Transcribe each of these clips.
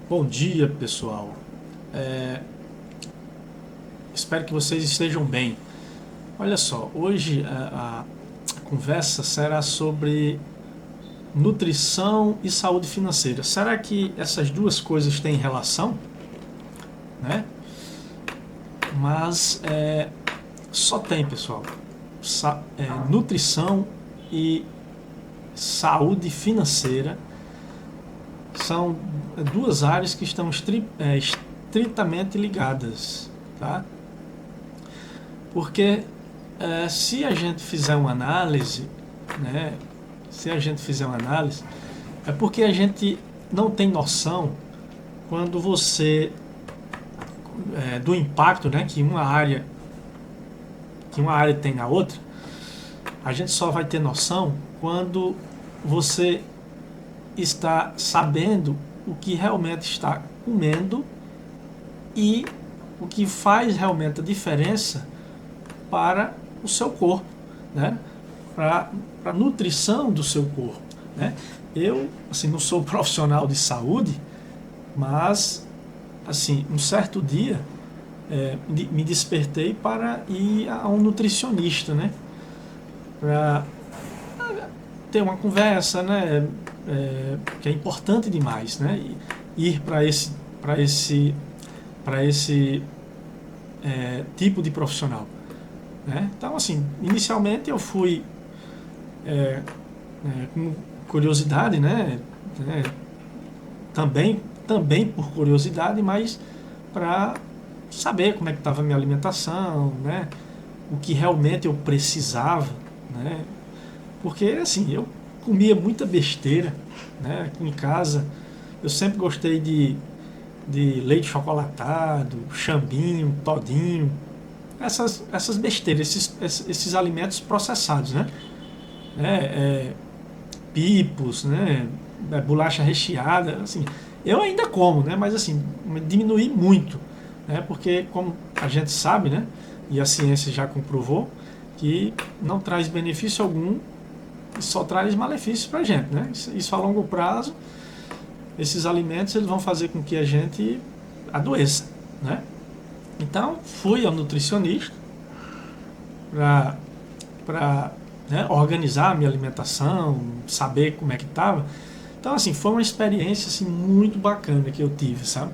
Bom dia, pessoal. É, Espero que vocês estejam bem. Olha só, hoje a conversa será sobre nutrição e saúde financeira. Será que essas duas coisas têm relação? Né? Mas só tem, pessoal. Nutrição e saúde financeira são duas áreas que estão estritamente ligadas, tá? Porque se a gente fizer uma análise, né, se a gente fizer uma análise, é porque a gente não tem noção quando você do impacto, né, que uma área tem na outra. A gente só vai ter noção quando você está sabendo o que realmente está comendo e o que faz realmente a diferença para o seu corpo, né? Para a nutrição do seu corpo, né? Eu, assim, não sou profissional de saúde, mas, assim, um certo dia me despertei para ir a um nutricionista, né? Para ter uma conversa, né? Que é importante demais, né? Ir para esse tipo de profissional. Né? Então, assim, inicialmente eu fui com curiosidade, né? Também por curiosidade, mas para saber como é que estava a minha alimentação, né? O que realmente eu precisava, né? Porque, assim, eu comia muita besteira, né? Aqui em casa eu sempre gostei de leite chocolatado, chambinho, todinho, essas besteiras, esses alimentos processados, né? É, Pipos, né? Bolacha recheada, assim. Eu ainda como, né? Mas assim, diminui muito, né? Porque como a gente sabe, né? E a ciência já comprovou que não traz benefício algum e só traz malefícios para a gente, né? Isso a longo prazo, esses alimentos eles vão fazer com que a gente adoeça, né? Então fui ao nutricionista para né, organizar a minha alimentação, saber como é que estava. Então, assim, foi uma experiência assim, muito bacana que eu tive, sabe?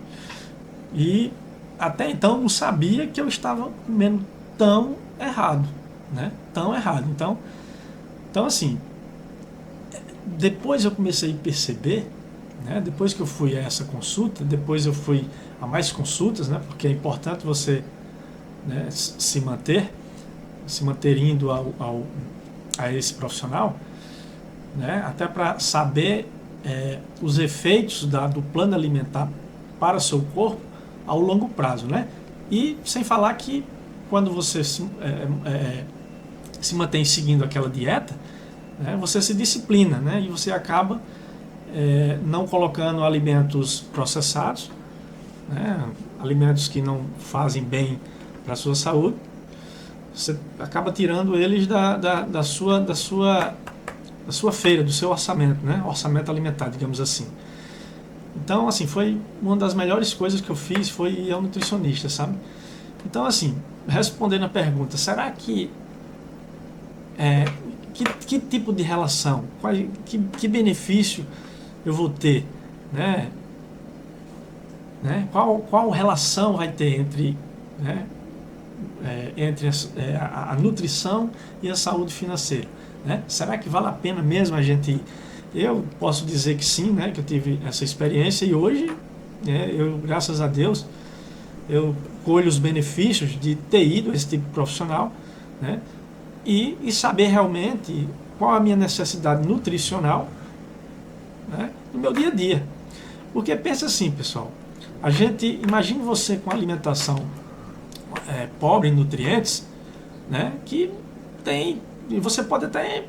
E até então não sabia que eu estava comendo tão errado, né? Tão errado. Então assim, depois eu comecei a perceber, né? Depois que eu fui a essa consulta, depois eu fui a mais consultas, né? Porque é importante você né, se manter indo a esse profissional, né, até para saber os efeitos do plano alimentar para o seu corpo ao longo prazo, né? E sem falar que quando você se mantém seguindo aquela dieta, né, você se disciplina, né? E você acaba não colocando alimentos processados, né, alimentos que não fazem bem para a sua saúde. Você acaba tirando eles da sua feira, do seu orçamento, né? Orçamento alimentar, digamos assim. Então, assim, foi uma das melhores coisas que eu fiz foi ir ao nutricionista, sabe? Então, assim, respondendo a pergunta, será é, que tipo de relação, que benefício eu vou ter, né? Qual relação vai ter entre, né, entre a nutrição e a saúde financeira? Né? Será que vale a pena mesmo a gente ir? Eu posso dizer que sim, né, que eu tive essa experiência e hoje, né, eu, graças a Deus, eu colho os benefícios de ter ido a esse tipo de profissional, né, e saber realmente qual a minha necessidade nutricional, né, no meu dia a dia. Porque pensa assim, pessoal, imagine você com alimentação pobre em nutrientes, né, que tem, e você pode até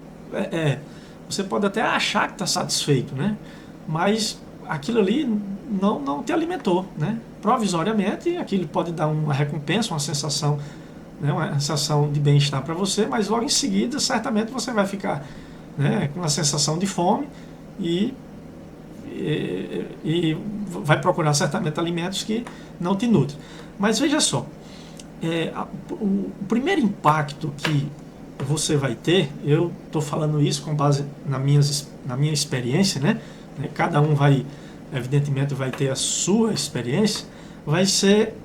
achar que está satisfeito, né, mas aquilo ali não te alimentou, né, provisoriamente aquilo pode dar uma recompensa, uma sensação, né, uma sensação de bem-estar para você, mas logo em seguida certamente você vai ficar, né, com uma sensação de fome e vai procurar certamente alimentos que não te nutrem. Mas veja só, o primeiro impacto que você vai ter, eu estou falando isso com base na minha experiência, né? Cada um vai, evidentemente, vai ter a sua experiência, vai ser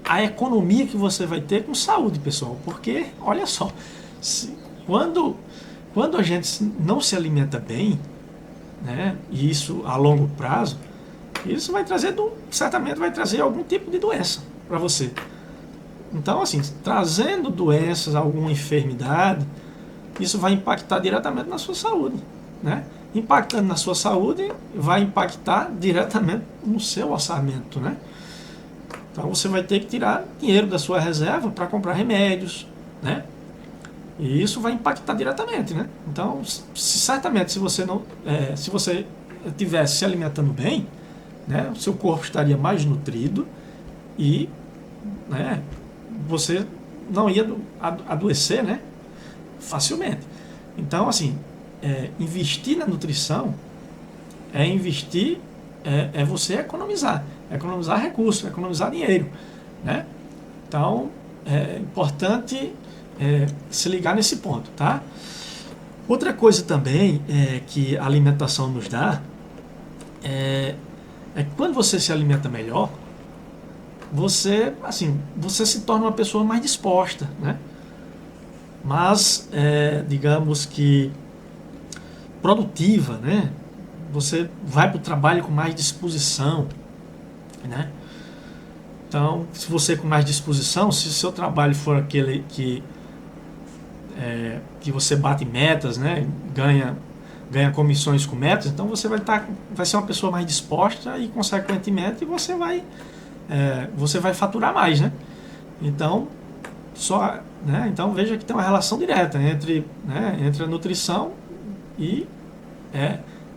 a economia que você vai ter com saúde, pessoal. Porque, olha só, quando a gente não se alimenta bem, né, e isso a longo prazo, isso vai trazer, certamente vai trazer algum tipo de doença para você. Então, assim, trazendo doenças, alguma enfermidade, isso vai impactar diretamente na sua saúde, né? Impactando na sua saúde, vai impactar diretamente no seu orçamento, né? Então, você vai ter que tirar dinheiro da sua reserva para comprar remédios, né? E isso vai impactar diretamente, né? Então, certamente, se você estivesse se alimentando bem, né, o seu corpo estaria mais nutrido e, né, você não ia adoecer, né, facilmente. Então, assim, investir na nutrição é você economizar recursos, economizar dinheiro, né? Então, é importante se ligar nesse ponto, tá? Outra coisa também que a alimentação nos dá é que quando você se alimenta melhor, você se torna uma pessoa mais disposta, né? Mas, digamos que produtiva, né? Você vai para o trabalho com mais disposição, né? Então, se você com mais disposição, se o seu trabalho for aquele que você bate metas, né? Ganha comissões com metas, então você vai ser uma pessoa mais disposta e, consequentemente, você vai faturar mais, né? Então, então veja que tem uma relação direta entre a nutrição e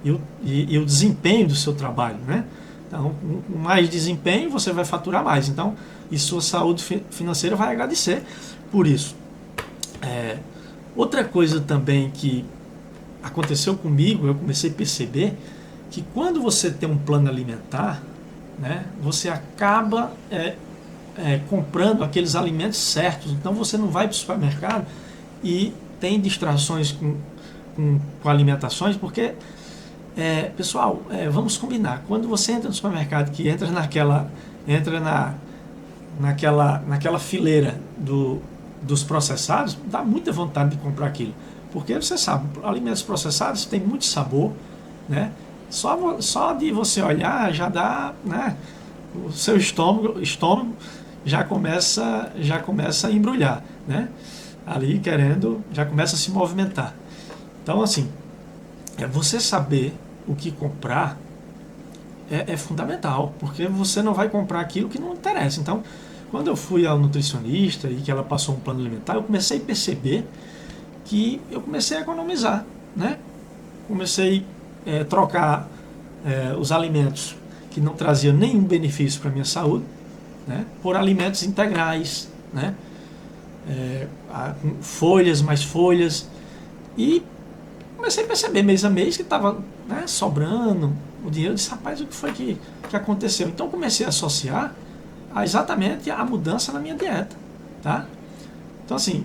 o desempenho do seu trabalho, né? Então, com mais desempenho, você vai faturar mais. Então, e sua saúde financeira vai agradecer por isso. Outra coisa também que aconteceu comigo, eu comecei a perceber que quando você tem um plano alimentar, né, você acaba comprando aqueles alimentos certos. Então você não vai para o supermercado e tem distrações com alimentações, porque, pessoal, vamos combinar, quando você entra no supermercado, que entra naquela fileira dos processados, dá muita vontade de comprar aquilo, porque você sabe, alimentos processados têm muito sabor, né? Só de você olhar já dá, né? O seu estômago já começa a embrulhar, né? Ali querendo, já começa a se movimentar. Então, assim, você saber o que comprar é fundamental, porque você não vai comprar aquilo que não interessa. Então, quando eu fui ao nutricionista e que ela passou um plano alimentar, eu comecei a perceber que eu comecei a economizar, né? Comecei a trocar os alimentos que não traziam nenhum benefício para a minha saúde, né, por alimentos integrais, né? Folhas, mais folhas. E comecei a perceber mês a mês que estava, né, sobrando o dinheiro. Eu disse, rapaz, o que foi que aconteceu? Então comecei a associar exatamente a mudança na minha dieta, tá? Então, assim,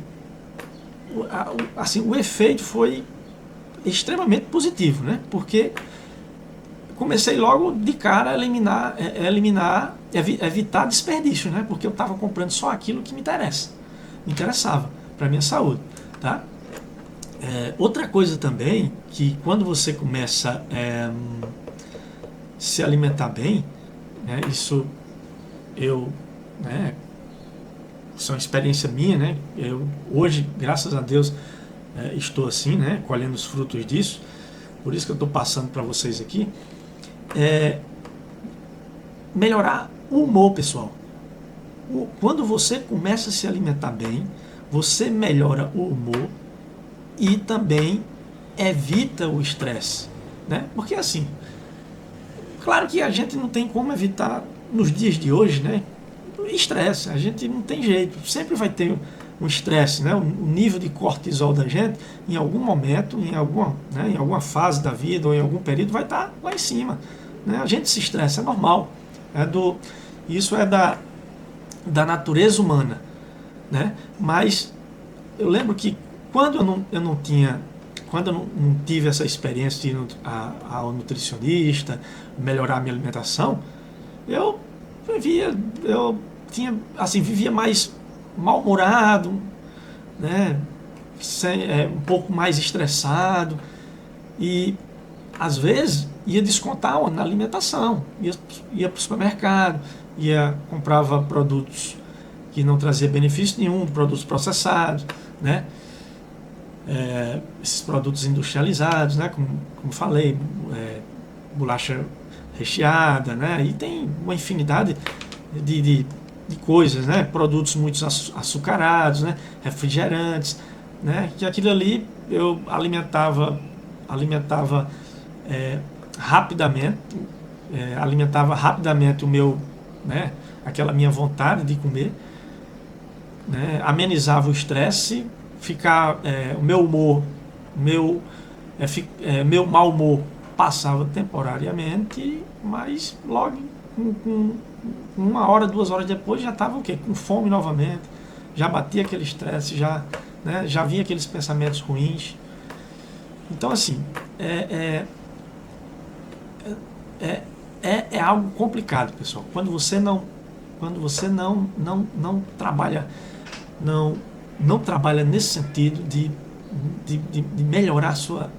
o efeito foi extremamente positivo, né? Porque comecei logo de cara a evitar desperdício, né? Porque eu estava comprando só aquilo que me interessava para a minha saúde, tá? Outra coisa também, que quando você começa a se alimentar bem, né, isso é uma experiência minha, né? Eu hoje, graças a Deus, estou assim, né, colhendo os frutos disso, por isso que eu estou passando para vocês aqui. Melhorar o humor, pessoal. Quando você começa a se alimentar bem, você melhora o humor e também evita o estresse, né? Porque, assim, claro que a gente não tem como evitar nos dias de hoje, né? Estresse, a gente não tem jeito, sempre vai ter um estresse, né? O nível de cortisol da gente, em algum momento, em alguma fase da vida ou em algum período, vai estar lá em cima, né? A gente se estressa, é normal. Isso é da natureza humana, né? Mas eu lembro que quando eu não tinha, quando eu não tive essa experiência de ir ao nutricionista, melhorar a minha alimentação, eu vivia mais mal-humorado, né? Um pouco mais estressado e às vezes ia descontar na alimentação, ia para o supermercado, comprava produtos que não trazia benefício nenhum, produtos processados, né? Esses produtos industrializados, né? Como falei, bolacha recheada, né? E tem uma infinidade de coisas, né? Produtos muito açucarados, né? Refrigerantes, né? Que aquilo ali eu alimentava rapidamente, alimentava rapidamente né? Aquela minha vontade de comer, né? Amenizava o estresse, o meu humor, meu mau humor passava temporariamente, mas logo com 1 hora, 2 horas depois já estava o quê? Com fome novamente, já batia aquele estresse, né, já vinha aqueles pensamentos ruins. Então assim, é algo complicado, pessoal. Quando você não trabalha, não trabalha nesse sentido de melhorar sua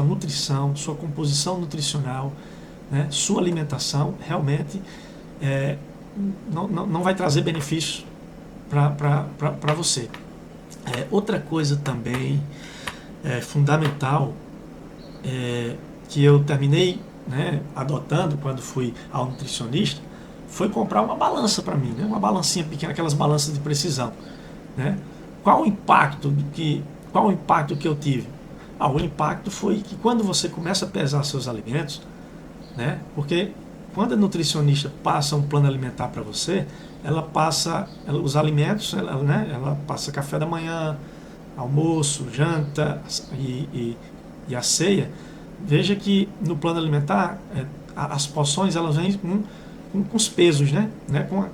nutrição, sua composição nutricional, né, sua alimentação, realmente não vai trazer benefícios para você. Outra coisa também fundamental, que eu terminei, né, adotando quando fui ao nutricionista, foi comprar uma balança para mim, né, uma balancinha pequena, aquelas balanças de precisão, né. Qual o impacto que eu tive? O impacto foi que quando você começa a pesar seus alimentos, né, porque quando a nutricionista passa um plano alimentar para você, ela passa os alimentos, ela passa café da manhã, almoço, janta e a ceia. Veja que no plano alimentar as porções elas vêm com os pesos, né,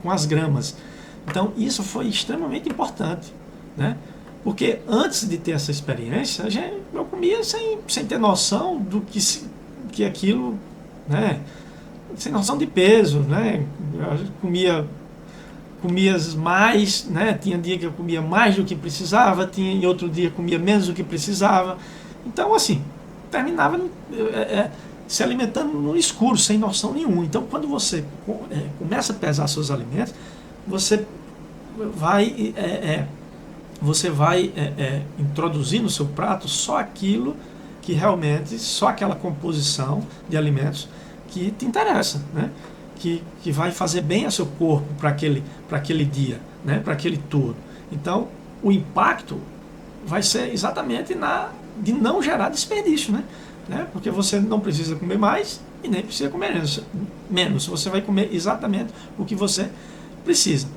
com as gramas. Então isso foi extremamente importante, né? Porque antes de ter essa experiência, eu comia sem ter noção do que aquilo, né? Sem noção de peso, né? Eu comia mais, né? Tinha dia que eu comia mais do que precisava, em outro dia comia menos do que precisava. Então, assim, terminava se alimentando no escuro, sem noção nenhuma. Então, quando você começa a pesar seus alimentos, você vai introduzir no seu prato só aquilo que realmente, só aquela composição de alimentos que te interessa, né? Que vai fazer bem ao seu corpo para aquele dia, né? Para aquele todo. Então, o impacto vai ser exatamente de não gerar desperdício, né? Porque você não precisa comer mais e nem precisa comer menos. Você vai comer exatamente o que você precisa.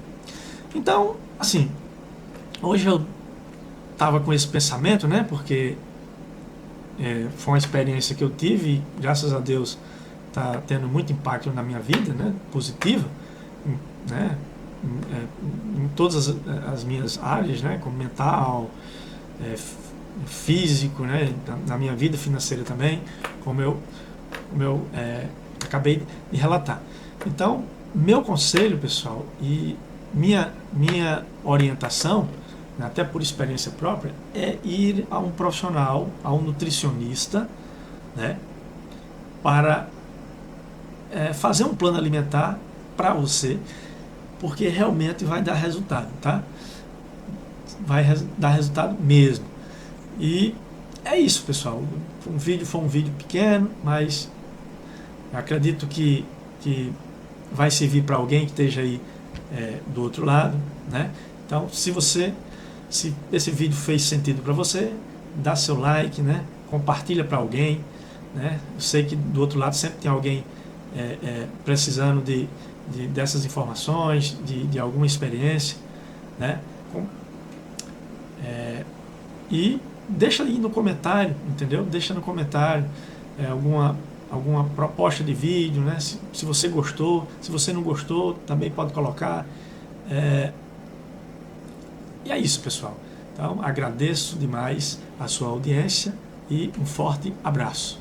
Então, assim, hoje eu estava com esse pensamento, né? Porque foi uma experiência que eu tive e, graças a Deus, está tendo muito impacto na minha vida, né? Positiva, né? Em todas as minhas áreas, né? Como mental, físico, né? Na minha vida financeira também, como eu acabei de relatar. Então, meu conselho, pessoal, e minha orientação, até por experiência própria, é ir a um profissional, a um nutricionista, né, para fazer um plano alimentar para você, porque realmente vai dar resultado, tá? Vai dar resultado mesmo. E é isso, pessoal. Foi um vídeo pequeno, mas acredito que vai servir para alguém que esteja aí do outro lado, né? Então, se esse vídeo fez sentido para você, dá seu like, né? Compartilha para alguém, né? Eu sei que do outro lado sempre tem alguém precisando dessas informações, de alguma experiência, né? E deixa aí no comentário, entendeu? Deixa no comentário alguma proposta de vídeo, né? Se você gostou, se você não gostou, também pode colocar. E é isso, pessoal. Então, agradeço demais a sua audiência e um forte abraço.